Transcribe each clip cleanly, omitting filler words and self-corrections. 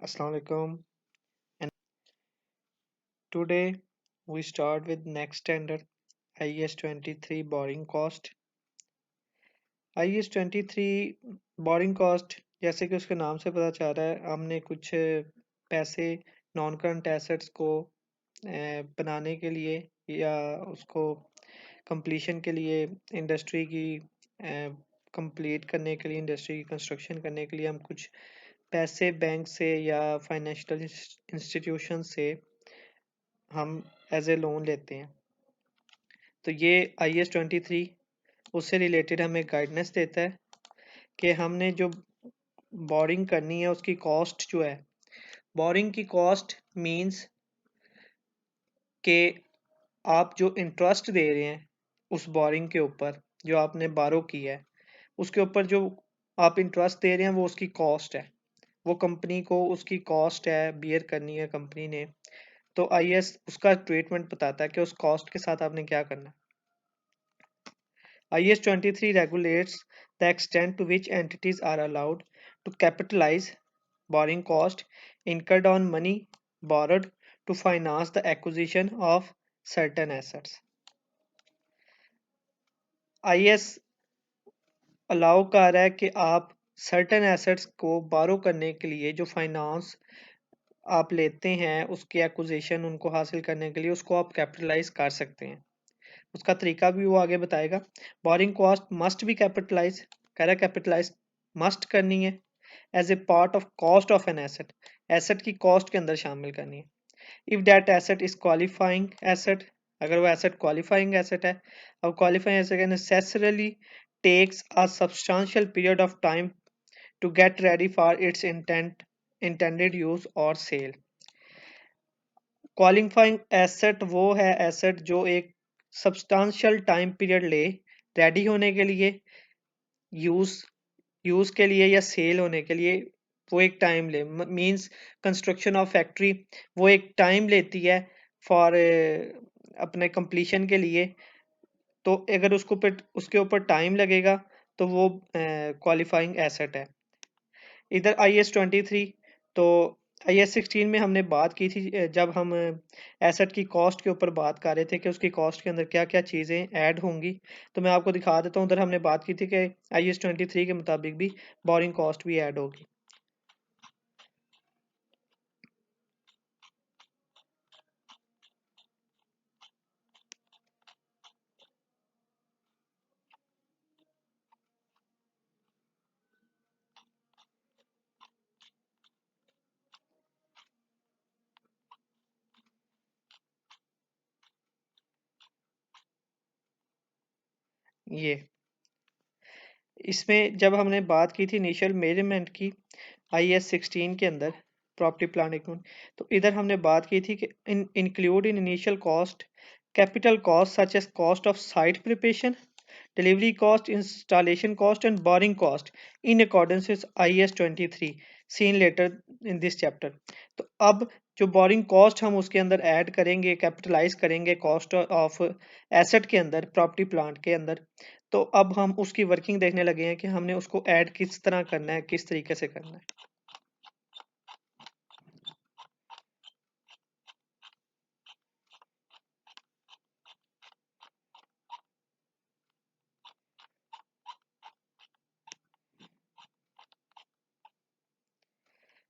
Assalamu alaikum. And today we start with next standard IES 23 borrowing cost. IES 23 borrowing cost जैसे कि उसके नाम से पता चल रहा है हमने कुछ पैसे नॉन करंट एसेट्स को बनाने के लिए या उसको कंप्लीशन के लिए इंडस्ट्री की कंप्लीट करने के लिए इंडस्ट्री की कंस्ट्रक्शन करने के लिए हम कुछ पैसे बैंक से या फाइनेंशियल इंस्टीट्यूशन से हम एज ए लोन लेते हैं। तो ये IES 23 उससे रिलेटेड हमें गाइडेंस देता है कि हमने जो बोरिंग करनी है उसकी कॉस्ट जो है, बोरिंग की कॉस्ट मींस कि आप जो इंटरेस्ट दे रहे हैं उस बोरिंग के ऊपर जो आपने बारो किया है उसके ऊपर जो आप इंटरेस्ट दे रहे हैं वो उसकी कॉस्ट है। वो कंपनी को उसकी कॉस्ट है बियर करनी है कंपनी ने। तो IES उसका ट्रीटमेंट बताता है कि उस कॉस्ट के साथ आपने क्या करना है। IS 23 regulates the extent to which entities are allowed to capitalize borrowing cost incurred on money borrowed to finance the acquisition of certain assets. IS allow कर रहा है कि आप सर्टेन एसेट्स को बारो करने के लिए जो फाइनेंस आप लेते हैं उसकी एक्विजिशन उनको हासिल करने के लिए उसको आप कैपिटलाइज कर सकते हैं। उसका तरीका भी वो आगे बताएगा। Borrowing cost must be capitalise, कह रहा है कैपिटलाइज मस्ट करनी है as a part of cost of an asset, asset की कॉस्ट के अंदर शामिल करनी है। If that asset is qualifying asset, अगर वो एसेट क्वालिफाइंग एसेट है। अब qualifying asset necessarily takes a substantial period of time to get ready for its intended use और सेल। क्वालिफाइंग एसेट वो है एसेट जो एक सब्सटेंशियल टाइम पीरियड ले रेडी होने के लिए, यूज यूज के लिए या सेल होने के लिए। वो एक टाइम ले मींस कंस्ट्रक्शन ऑफ फैक्ट्री वो एक टाइम लेती है फॉर अपने कंप्लीशन के लिए। तो अगर उसके ऊपर टाइम लगेगा तो वो क्वालिफाइंग एसेट है। इधर IS 23 तो IS 16 में हमने बात की थी जब हम एसेट की कॉस्ट के ऊपर बात कर रहे थे कि उसकी कॉस्ट के अंदर क्या क्या चीज़ें ऐड होंगी। तो मैं आपको दिखा देता हूँ, उधर हमने बात की थी कि IS 23 के मुताबिक भी बोरिंग कॉस्ट भी ऐड होगी। ये इसमें जब हमने बात की थी इनिशियल मेजरमेंट की IS 16 के अंदर प्रॉपर्टी प्लांट इक्विपमेंट, तो इधर हमने बात की थी कि include in initial cost capital cost such as cost of site preparation, delivery cost, installation cost, and borrowing cost in accordance with IS 23 seen later in this chapter। तो अब जो बोरिंग कॉस्ट हम उसके अंदर ऐड करेंगे, capitalise करेंगे cost of asset के अंदर, प्रॉपर्टी प्लांट के अंदर। तो अब हम उसकी वर्किंग देखने लगे हैं कि हमने उसको ऐड किस तरह करना है, किस तरीके से करना है।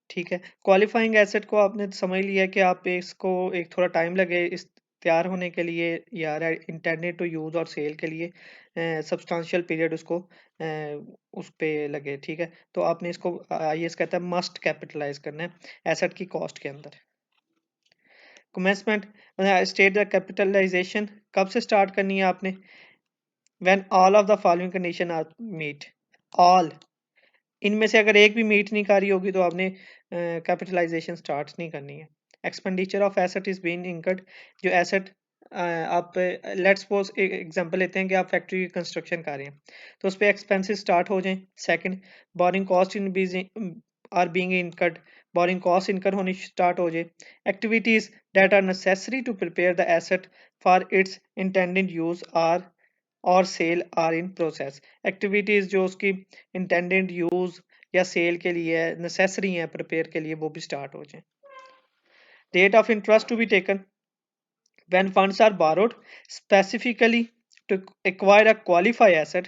ठीक है, क्वालिफाइंग एसेट को आपने समझ लिया कि आप इसको एक थोड़ा टाइम लगे इस तैयार होने के लिए या इंटरनेट टू यूज़ और सेल के लिए सब्सटेंशियल पीरियड उसको उस पे लगे। ठीक है, तो आपने इसको IS कहता है मस्ट कैपिटलाइज करना है एसेट की कॉस्ट के अंदर। कमेंसमेंट स्टेट द कैपिटलाइजेशन कब से स्टार्ट करनी है आपने, when all of the following condition are meet. All इनमें से अगर एक भी मीट नहीं कर रही होगी तो आपने कैपिटलाइजेशन स्टार्ट नहीं करनी है। Expenditure of asset is being incurred, जो एसेट आप लेट्स सपोज एक एग्जांपल लेते हैं कि आप फैक्ट्री की कंस्ट्रक्शन कर रहे हैं तो उस पर एक्सपेंसेस स्टार्ट हो जाएं। Second, borrowing cost in are being incurred, borrowing cost incur होनी स्टार्ट हो जाए। Activities that are necessary to prepare the asset for its intended use are or sale are in process. Activities जो उसकी intended use या cell के लिए necessary हैं prepare के लिए, वो भी स्टार्ट हो जाए। Rate of interest to be taken when funds are borrowed specifically to acquire a qualify asset.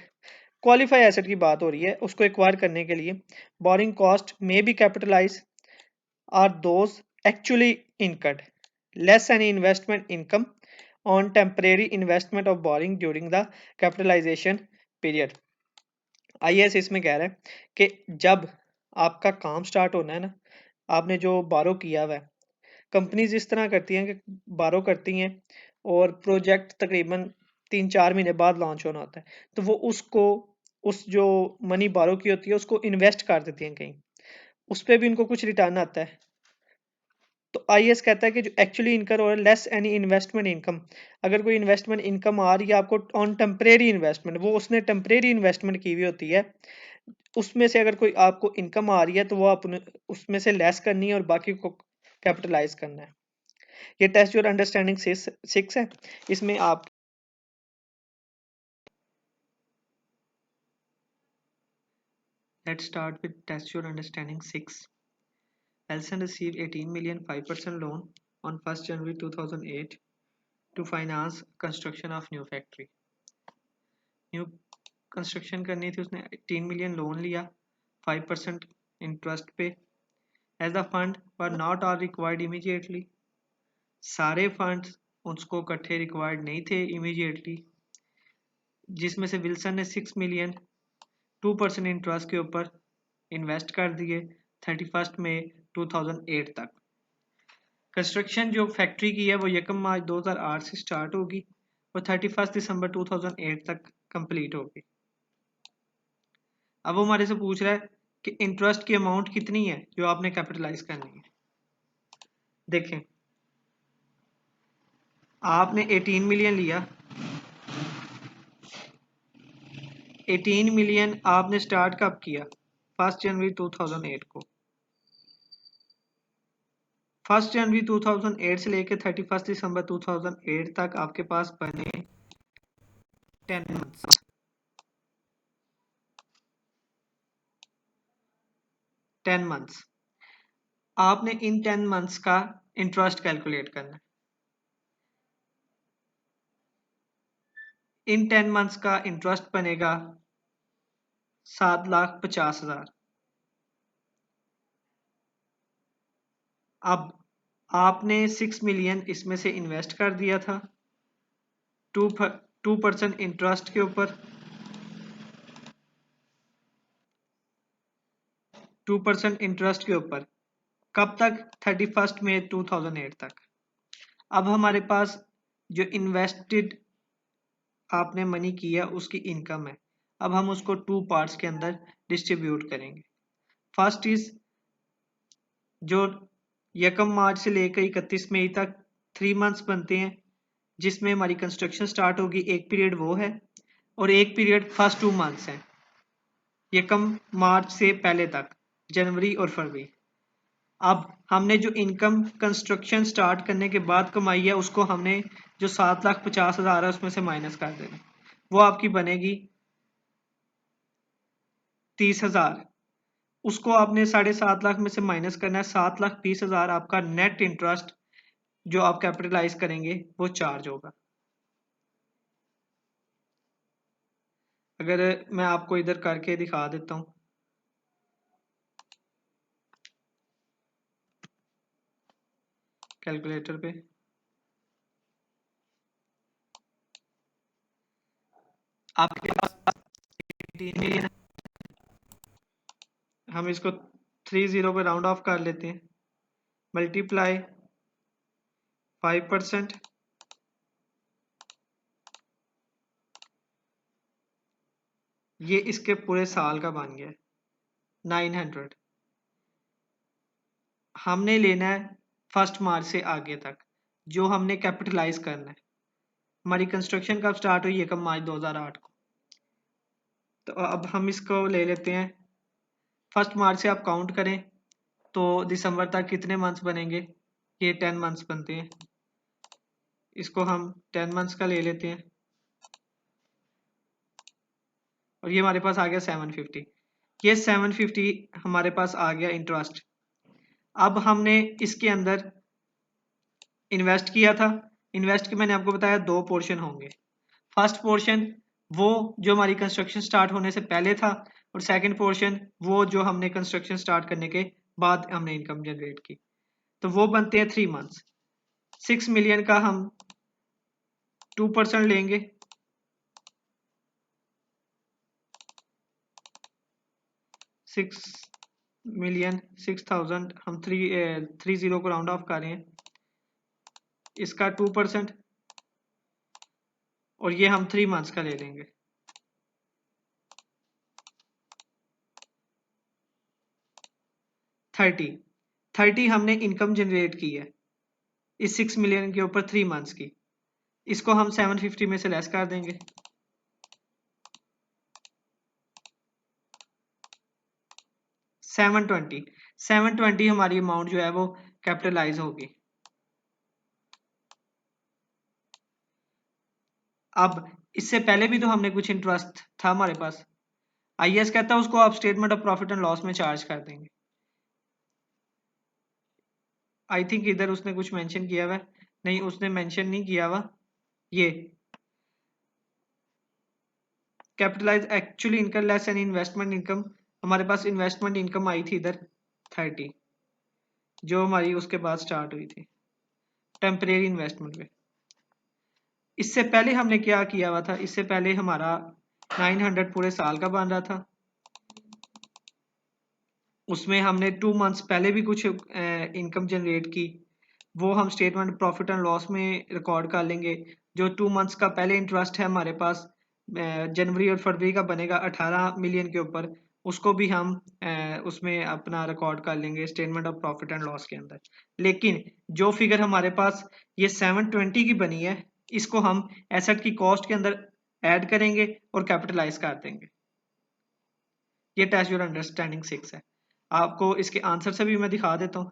Qualify asset की बात हो रही है, उसको एक्वायर करने के लिए borrowing cost may be capitalise are those actually incurred less any investment income on temporary investment of borrowing during the capitalisation period. IAS इसमें कह रहा है कि जब आपका काम स्टार्ट होना है ना, आपने जो बारो किया हुआ है, कंपनीज इस तरह करती हैं कि बारो करती हैं और प्रोजेक्ट तकरीबन 3-4 महीने बाद लॉन्च होना होता है, तो वो उसको उस जो मनी बारो की होती है उसको इन्वेस्ट कर देती हैं कहीं, उस पर भी उनको कुछ रिटर्न आता है। तो आईएएस कहता है कि जो एक्चुअली इनकर हो लेस एनी इन्वेस्टमेंट इनकम, अगर कोई इन्वेस्टमेंट इनकम आ रही है आपको ऑन टेम्परेरी इन्वेस्टमेंट, वो उसने टेम्परेरी इन्वेस्टमेंट की हुई होती है, उसमें से अगर कोई आपको इनकम आ रही है तो वो अपने उसमें से लेस करनी है और बाकी को कैपिटलाइज करना है। ये टेस्ट योर अंडरस्टैंडिंग 6 है। इसमें आप let's start with test your understanding 6। Elson received 18 million 5% loan on 1st January 2008 to finance construction of new factory. New construction करनी थी, उसने 18 मिलियन लोन लिया 5% इंटरेस्ट पे। As the fund were not are required immediately, सारे funds उसको इकट्ठे required नहीं थे इमीडिएटली, जिसमें से विल्सन ने 6 मिलियन 2% इंटरेस्ट के ऊपर इन्वेस्ट कर दिए 31 मई 2008 तक। कंस्ट्रक्शन जो फैक्ट्री की है वो 1 मार्च 2008 से स्टार्ट होगी और 31 दिसंबर 2008 तक कंप्लीट होगी। अब वो हमारे से पूछ रहा है कि इंटरेस्ट की अमाउंट कितनी है जो आपने कैपिटलाइज करनी है। देखें, आपने 18 मिलियन लिया, 18 मिलियन आपने स्टार्ट कब किया? 1 जनवरी 2008 को। 1 जनवरी 2008 से लेकर 31 दिसंबर 2008 तक आपके पास बने 10 मंथ्स। आपने इन 10 मंथ्स का इंटरेस्ट कैलकुलेट करना है। इन 10 मंथ्स का इंटरेस्ट बनेगा 7,50,000। अब आपने 6 मिलियन इसमें से इन्वेस्ट कर दिया था 2% इंटरेस्ट के ऊपर, 2% इंटरेस्ट के ऊपर। कब तक? 31 मई 2008 तक। अब हमारे पास जो इन्वेस्टेड आपने मनी किया उसकी इनकम है, अब हम उसको 2 पार्ट्स के अंदर डिस्ट्रीब्यूट करेंगे। फर्स्ट इज जो 1 मार्च से लेकर 31 मई तक 3 मंथ्स बनते हैं, जिसमें हमारी कंस्ट्रक्शन स्टार्ट होगी, एक पीरियड वो है और एक पीरियड फर्स्ट 2 मंथ्स है 1 मार्च से पहले तक, जनवरी और फरवरी। अब हमने जो इनकम कंस्ट्रक्शन स्टार्ट करने के बाद कमाई है उसको हमने जो 7,50,000 है उसमें से माइनस कर देना, वो आपकी बनेगी 30,000। उसको आपने 7.5 लाख में से माइनस करना है, 7,20,000 आपका नेट इंटरेस्ट जो आप कैपिटलाइज करेंगे वो चार्ज होगा। अगर मैं आपको इधर करके दिखा देता हूँ, कैलकुलेटर पे आपके पास 18 मिलियन, हम इसको 30 पे राउंड ऑफ कर लेते हैं, मल्टीप्लाई 5%, ये इसके पूरे साल का बन गया 900। हमने लेना है 1 मार्च से आगे तक जो हमने कैपिटलाइज करना है। हमारी कंस्ट्रक्शन कब स्टार्ट हुई? 1 मार्च 2008 को। तो अब हम इसको ले लेते हैं 1 मार्च से आप काउंट करें तो दिसंबर तक कितने मंथ्स बनेंगे? ये 10 मंथ्स बनते हैं, इसको हम 10 मंथ्स का ले लेते हैं और ये हमारे पास आ गया 750। ये 750 हमारे पास आ गया इंटरेस्ट। अब हमने इसके अंदर इन्वेस्ट किया था। इन्वेस्ट के मैंने आपको बताया दो पोर्शन होंगे। फर्स्ट पोर्शन वो जो हमारी कंस्ट्रक्शन स्टार्ट होने से पहले था, और सेकंड पोर्शन वो जो हमने कंस्ट्रक्शन स्टार्ट करने के बाद हमने इनकम जनरेट की। तो वो बनते हैं 3 मंथ्स। 6 मिलियन का हम 2% लेंगे, 6,000 हम 30 को राउंड ऑफ कर रहे हैं, इसका 2%, और ये हम 3 मंथ्स का ले लेंगे। 30 हमने इनकम जनरेट की है इस 6 मिलियन के ऊपर 3 मंथ्स की, इसको हम 750 में से लेस कर देंगे। 720 हमारी अमाउंट जो है वो कैपिटलाइज होगी। अब इससे पहले भी तो हमने कुछ इंटरेस्ट था हमारे पास। आईएएस कहता है उसको आप statement of profit and loss में चार्ज कर देंगे। आई थिंक इधर उसने कुछ मेंशन किया हुआ है, नहीं उसने मेंशन नहीं किया हुआ। ये capitalise actually income less and investment income, हमारे पास इन्वेस्टमेंट इनकम आई थी इधर 30, जो हमारी उसके बाद स्टार्ट हुई थी टेम्परेरी इन्वेस्टमेंट पे। इससे पहले हमने क्या किया हुआ था, इससे पहले हमारा 900 पूरे साल का बन रहा था, उसमें हमने 2 मंथ्स पहले भी कुछ इनकम जनरेट की, वो हम स्टेटमेंट प्रॉफिट एंड लॉस में रिकॉर्ड कर लेंगे। जो 2 मंथ्स का पहले इंटरेस्ट है हमारे पास जनवरी और फरवरी का बनेगा 18 मिलियन के ऊपर, उसको भी हम उसमें अपना रिकॉर्ड कर लेंगे statement of profit and loss के अंदर। लेकिन जो फिगर हमारे पास ये 720 की बनी है, इसको हम एसेट की कॉस्ट के अंदर ऐड करेंगे और कैपिटलाइज कर देंगे। ये टेस्ट योर अंडरस्टैंडिंग 6 है। आपको इसके आंसर से भी मैं दिखा देता हूँ।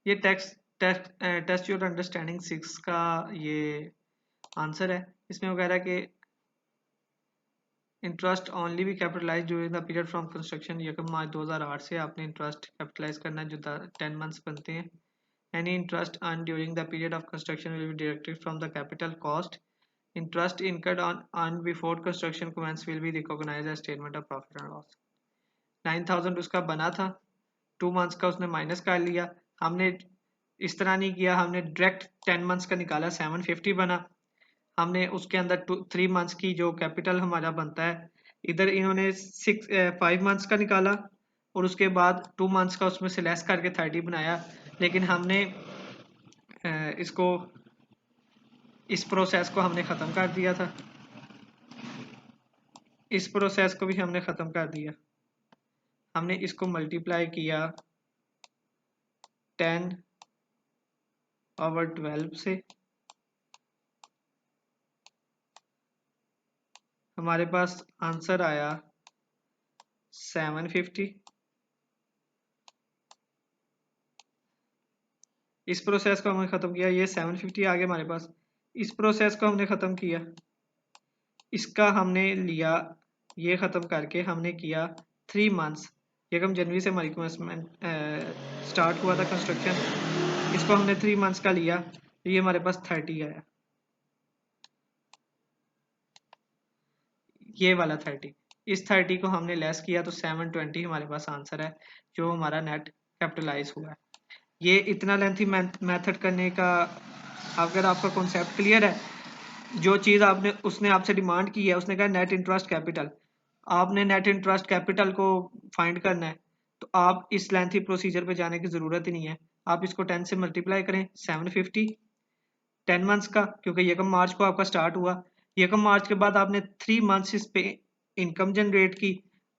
ये टेस्ट योर अंडरस्टैंडिंग 6 का ये आंसर है। इसमें वगैरह के इंटरेस्ट ओनली भी capitalise during the period from construction. 1 March 2008 से आपने इंटरेस्ट कैपिटलाइज करना है, जो 10 मंथ्स बनते हैं। Any interest earn during the period of construction will be deducted from the capital cost. Interest incurred on earn before construction commence will be recognised as statement of profit and loss. 9,000 उसका बना था, 2 months का उसने minus कर लिया। हमने इस तरह नहीं किया, हमने डायरेक्ट 10 मंथ्स का निकाला, 750 बना। हमने उसके अंदर 3 मंथ्स की जो कैपिटल हमारा बनता है, इधर इन्होंने 5 मंथ्स का निकाला और उसके बाद 2 मंथ्स का उसमें से लेस करके 30 बनाया। लेकिन हमने इसको इस प्रोसेस को हमने ख़त्म कर दिया था, इस प्रोसेस को भी हमने ख़त्म कर दिया। हमने इसको मल्टीप्लाई किया 10/12 से, हमारे पास आंसर आया 750। इस प्रोसेस को हमने ख़त्म किया, ये 750 आ गया हमारे पास। इस प्रोसेस को हमने ख़त्म किया, इसका हमने लिया, ये ख़त्म करके हमने किया 3 मंथ्स। 1 जनवरी से हमारी कमेंसमेंट स्टार्ट हुआ था कंस्ट्रक्शन, इसको हमने 3 मंथ्स का लिया, तो ये हमारे पास 30 आया, ये वाला 30। इस 30 को हमने लेस किया तो 720 हमारे पास आंसर है, जो हमारा नेट कैपिटलाइज हुआ है। ये इतना लेंथी मेथड करने का, अगर आपका कॉन्सेप्ट क्लियर है, जो चीज़ आपने उसने आपसे डिमांड की है, उसने कहा नेट इंटरेस्ट कैपिटल, आपने नेट इंटरेस्ट कैपिटल को फाइंड करना है, तो आप इस लेंथी प्रोसीजर पे जाने की ज़रूरत ही नहीं है। आप इसको 10 से मल्टीप्लाई करें, 750 10 मंथ्स का, क्योंकि 1 मार्च को आपका स्टार्ट हुआ, 1 मार्च के बाद आपने 3 मंथ्स इस पे इनकम जनरेट की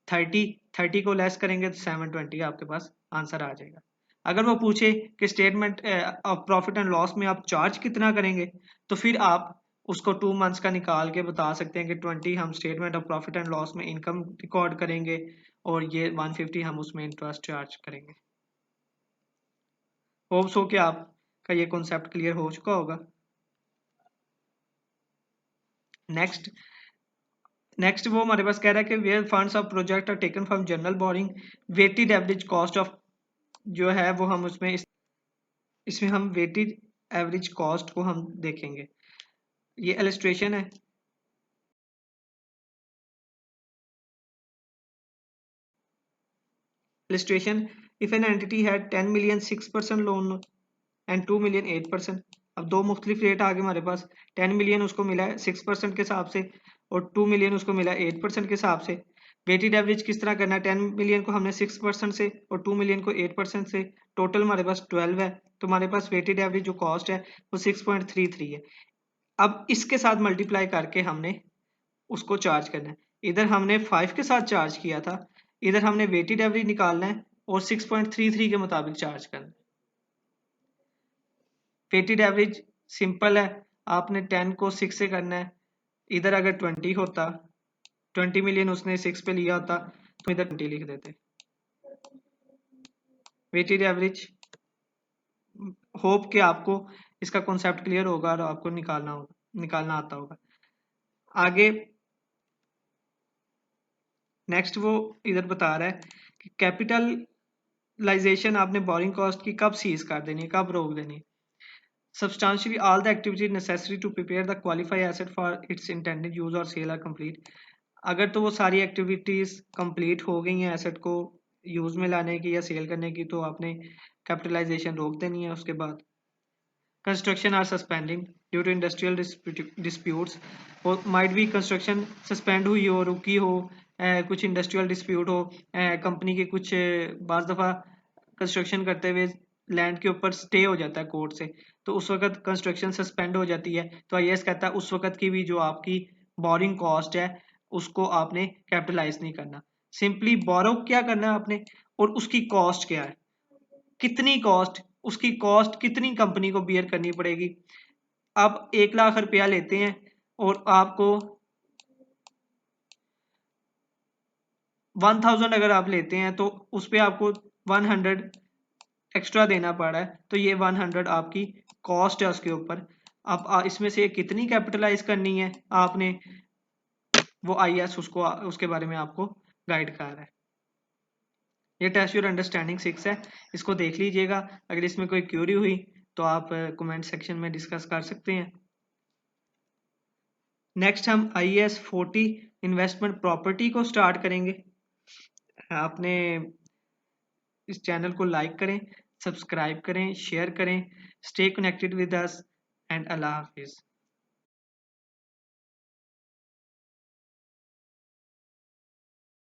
30, 30 को लेस करेंगे तो 720 आपके पास आंसर आ जाएगा। अगर वो पूछे कि statement of profit and loss में आप चार्ज कितना करेंगे, तो फिर आप उसको 2 मंथ्स का निकाल के बता सकते हैं कि 20 हम statement of profit and loss में इनकम रिकॉर्ड करेंगे और ये 150 हम उसमें इंटरेस्ट चार्ज करेंगे। होप्स हो कि आपका ये कॉन्सेप्ट क्लियर हो चुका होगा। नेक्स्ट नेक्स्ट वो हमारे पास कह रहा है कि where funds of project are taken from general borrowing, weighted average cost of जो है वो हम उसमें इसमें हम वेटेड एवरेज कॉस्ट को हम देखेंगे। ये इलस्ट्रेशन है। Illustration: if an entity had 10 million 6% loan and 2 million 8%। अब दो मुख्तलिफ रेट आ गए हमारे पास। 10 मिलियन उसको मिला है 6% के हिसाब से और 2 मिलियन उसको मिला है 8% के हिसाब से। वेटेड एवरेज किस तरह करना है? 10 मिलियन को हमने 6% से और 2 मिलियन को 8% से, टोटल हमारे पास 12 है। तो हमारे पास वेटेड एवरेज जो कॉस्ट है वो 6.33 है। अब इसके साथ मल्टीप्लाई करके हमने उसको चार्ज करना है। इधर हमने 5 के साथ चार्ज किया था, इधर हमने वेटेड एवरेज निकालना है और 6.33 के मुताबिक चार्ज करना है। वेटेड एवरेज सिंपल है, आपने 10 को 6 से करना है। इधर अगर 20 होता, 20 मिलियन उसने 6 पे लिया होता तो इधर 20 लिख देते। वेटेड एवरेज, होप कि आपको इसका कॉन्सेप्ट क्लियर होगा और आपको निकालना आता होगा। आगे नेक्स्ट वो इधर बता रहा है कि कैपिटलाइजेशन आपने बोरिंग कॉस्ट की कब सीज कर देनी है, कब रोक देनी है। Substantially all the activities necessary to prepare the qualify asset for its intended use or sale are complete। अगर तो वो सारी एक्टिविटीज कंप्लीट हो गई हैं एसेट को यूज में लाने की या सेल करने की, तो आपने कैपिटलाइजेशन रोक देनी है। उसके बाद construction are suspending due to industrial disputes, और माइट भी कंस्ट्रक्शन सस्पेंड हुई हो, रुकी हो, कुछ इंडस्ट्रियल डिस्प्यूट हो, कंपनी के कुछ बाज़ दफ़ा कंस्ट्रक्शन करते हुए लैंड के ऊपर स्टे हो जाता है कोर्ट से, तो उस वक्त कंस्ट्रक्शन सस्पेंड हो जाती है। तो आईएएस कहता है उस वक्त की भी जो आपकी बोरिंग कॉस्ट है उसको आपने कैपिटलाइज नहीं करना। सिंपली बोरो क्या करना है आपने, और उसकी कॉस्ट क्या है, कितनी कॉस्ट, उसकी कॉस्ट कितनी कंपनी को बियर करनी पड़ेगी। आप 1 लाख रुपया लेते हैं और आपको 1000 अगर आप लेते हैं तो उस पर आपको 100 एक्स्ट्रा देना पड़ रहा है, तो ये 100 आपकी कॉस्ट है उसके ऊपर। अब इसमें से कितनी कैपिटलाइज करनी है आपने, वो आईएएस उसको उसके बारे में आपको गाइड कर रहा है। ये टेस्ट योर अंडरस्टैंडिंग 6 है, इसको देख लीजिएगा। अगर इसमें कोई क्यूरी हुई तो आप कमेंट सेक्शन में डिस्कस कर सकते हैं। नेक्स्ट हम आईएएस 40 इन्वेस्टमेंट प्रॉपर्टी को स्टार्ट करेंगे। आपने इस चैनल को लाइक करें, सब्सक्राइब करें, शेयर करें। Stay connected with us and अल्लाह हाफिज़।